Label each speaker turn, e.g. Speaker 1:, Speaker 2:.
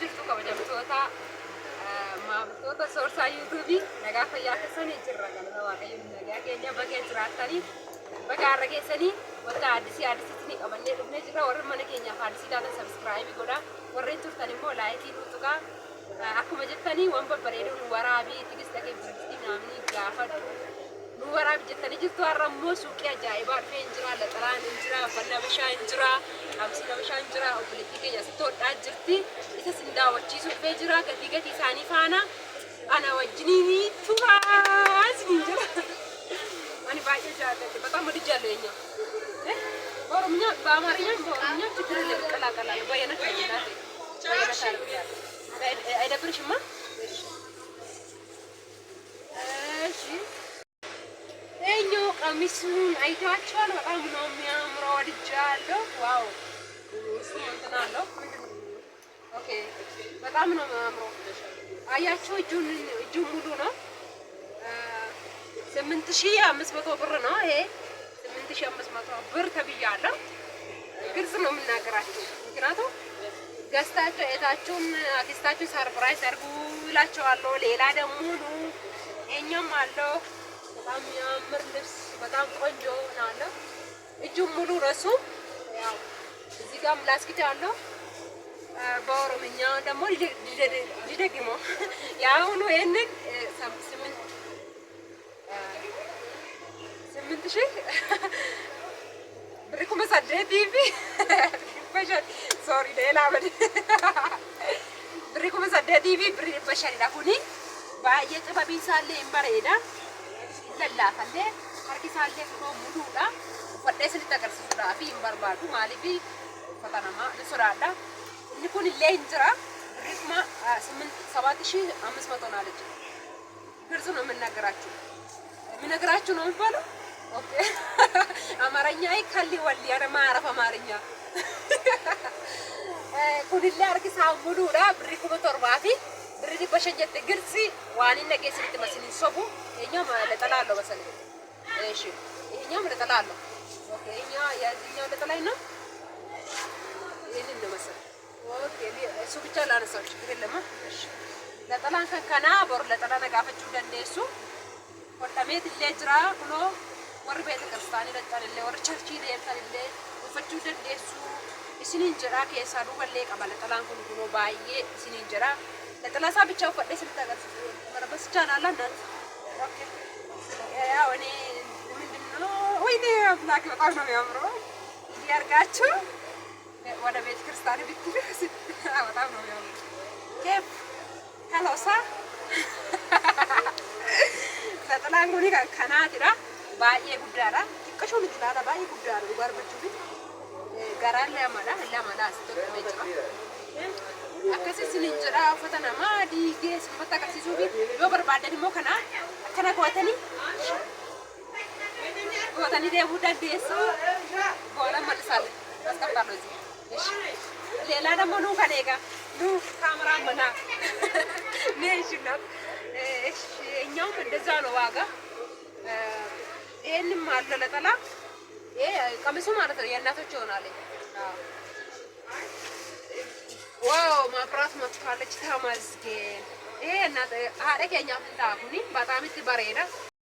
Speaker 1: jirtu kabajamtoota maamiltoota soorsaa yuutuubii nagaa fayyaa keessanii jirra galata waaqayyoon nagaa keenya bakee jiraatanii bakka har'a keessanii wanta addisiitti qabannee dhufnee jirra warri mana keenyaaf addisiidhaan sabskiraayib godha warreen turtan immoo laayikii nutuqaa akkuma jettanii waan babbareeduun waraabii tigista keebbiristii naamni gaafadhu nu waraabii jettanii jirtu har'a immoo suuqii ajaa'ibaa dhufee hin jira laxalaan hin jira uffannaa bishaa hin jira qabsiina bishaa hin jira obboleettii keenya asitti hodhaa jirti isa sin daawwachiisuu dhufee jira gatii isaanii faana ana wajjiniin tumaas hin jira ani baay'ee jaalladhe በጣም ወድጃለሁ በኦሮምኛ በአማርኛ በኦሮምኛ ችግር የለም ቀላቀላለሁ በየነት ነው እናቴ በየነት አርብያ አይደብርሽማ እሺ እኞ ቀሚሱን አይታችኋል በጣም ነው የሚያምረው ወድጃለሁ ዋው እሱ እንትን አለው ኦኬ በጣም ነው የሚያምረው አያችሁ እጁ ሙሉ ነው 8500 ብር ነው ይሄ 8500 ብር ተብያለሁ ግልጽ ነው የምናገራችሁ ምክንያቱም ገዝታችሁ እታችሁን አክስታችሁ ሰርፕራይዝ አድርጉ ይላችኋለሁ ሌላ ደግሞ ነው እኛም አለው በጣም የሚያምር ልብስ በጣም ቆንጆ ነው እጁ ሙሉ ረሱ ያው እዚህ ጋር ላስኪት ያለው በኦሮምኛ ደግሞ ሊደግሞ ያውኑ ይሄንን 8000 ብሪኩ መሰደት ቲቪ በሻል ሶሪ ሌላ በድ ብሪኩ መሰደት ቲቪ ብሪ በሻል ዳኩኒ ባየ ጥበቢሳለ እንበረዳ ለላፈለ አርኪሳለ ፍሮ ሙሉዳ ወደስ ልተቀርሱዳ ፊ እንበርባዱ ማሊፊ ፈተናማ ለሱራዳ እንኩን ለእንጀራ ብሪክማ 7500 ናለች ግልጽ ነው የምነግራችሁ ነው የሚባለው ኦኬ አማርኛ አይካሊ ወሊ አረማ አረፋ አማርኛ ኩንለ አርኪሳ ሙሉዳ ብሪኩ በተርባፊ ብሪዲ በሸጀት ግልጽ ዋኒ ነገ ስልት መስኒ ሶቡ የኛው ለጠላለው መሰለኝ እሺ ይሄኛው ለጠላለው ኦኬ ያዚኛው ለጠላይ ነው ይሄንን ነው መሰለኝ ኦኬ እሱ ብቻ ላነሳው ችግር የለም እሺ ለጠላን ከከና ቦር ለጠላ ነጋፈቹ ደንደሱ ወጣሜት ለጅራ ብሎ ወር ቤተ ክርስቲያን ለጠለ ወር ቸርች ለጠለ ወፈቹ ደንደሱ እስኒን ጅራ ከሳዱ ወለ ቀበለ ጠላን ኩሉ ባዬ እስኒን ጅራ ለጠላሳ ብቻው ፈደ ስለተገርሱ መረበስ ቻናል አንዳት ኦኬ ያው እኔ ምንድነው ወይኔ አምላክ በጣም ነው የሚያምረው ያርጋችሁ ወደ ቤተ ክርስቲያን ብትደርስ በጣም ነው የሚያምረው ኬፍ ካሎሳ ለጠላን ጉኒ ከናቲራ ባዬ ጉዳራ ትቀሾን ይችላል ባዬ ጉዳራ ጋርበቹ ጋራለ ያማላ ለማላ አስተቀመጭ akkasisin jira fatana maadi gees fatta akkasisu bi yo barbaade dimo kana gootani de buda desu gola malsal askapalo zi ሌላ ደግሞ ነው ከኔጋ ነው ካሜራ መና ነሽና እሺ እኛውም እንደዛ ነው ዋጋ ይሄንም አለ ለጠላ ይሄ ቀሚሱ ማለት ነው የእናቶች ይሆናል ዋው ማብራት መጥቷለች ተመስገን ይሄ እናት አረገኛ እንዳኩኒ በጣም ትበረዳ